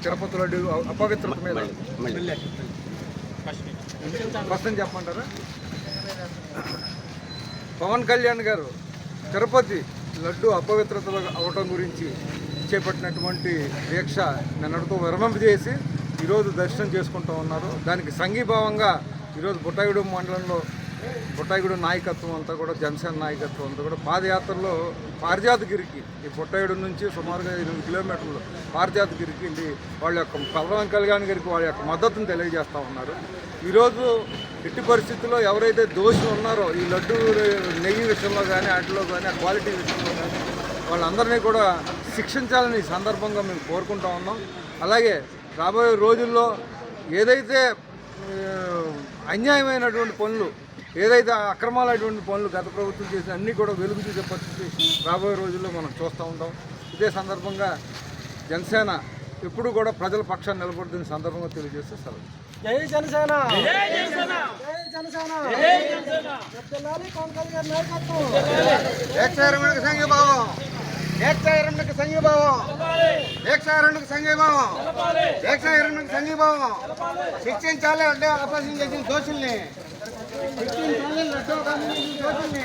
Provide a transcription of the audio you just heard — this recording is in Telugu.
తిరుపతి లడ్డు అపవిత్రత మీద ప్రశ్న చెప్పమంటారా? పవన్ కళ్యాణ్ గారు తిరుపతి లడ్డు అపవిత్రత అవటం గురించి చేపట్టినటువంటి దీక్ష నిన్నటితో విరమింపజేసి ఈరోజు దర్శనం చేసుకుంటూ ఉన్నారు. దానికి సంఘీభావంగా ఈరోజు బుట్టాయిగూడెం మండలంలో బుట్టాయిగూడెం నాయకత్వం అంతా కూడా, జనసేన నాయకత్వం అంతా కూడా పాదయాత్రలో పారిజాతగిరికి, ఈ బుట్టాయిగూడెం నుంచి సుమారుగా 8 కిలోమీటర్లు పారిజాతగిరికి వెళ్ళి వాళ్ళ యొక్క పవన్ కళ్యాణ్ గారికి వాళ్ళ యొక్క మద్దతును తెలియజేస్తూ ఉన్నారు. ఈరోజు ఎట్టి పరిస్థితుల్లో ఎవరైతే దోషులు ఉన్నారో ఈ లడ్డు నెయ్యి విషయంలో కానీ, వాటిలో కానీ, ఆ క్వాలిటీ విషయంలో కానీ వాళ్ళందరినీ కూడా శిక్షించాలని ఈ సందర్భంగా మేము కోరుకుంటా ఉన్నాం. అలాగే రాబోయే రోజుల్లో ఏదైతే అన్యాయమైనటువంటి పనులు, ఏదైతే అక్రమాలైనటువంటి పనులు గత ప్రభుత్వం చేసిన అన్నీ కూడా వెలుగు చూసే పరిస్థితి రాబోయే రోజుల్లో మనం చూస్తూ ఉంటాం. ఇదే సందర్భంగా జనసేన ఎప్పుడు కూడా ప్రజల పక్షాన్ని నిలబడుతున్న సందర్భంగా తెలియజేస్తే సెలవు. జై జనసేన, జై జనసేన, జై జనసేన, జై జనసేన. పవన్ కళ్యాణ్ నాయకత్వం, ఏకశారణకు సంఘీభావం, ఏకశారణకు సంఘీభావం, ఏకశారణకు సంఘీభావం, ఏకశారణకు సంఘీభావం. శిక్షించాలి అంటే అపరాధం చేసిన దోషుల్ని, శిక్షించాలి లడ్డు దోషుల్ని.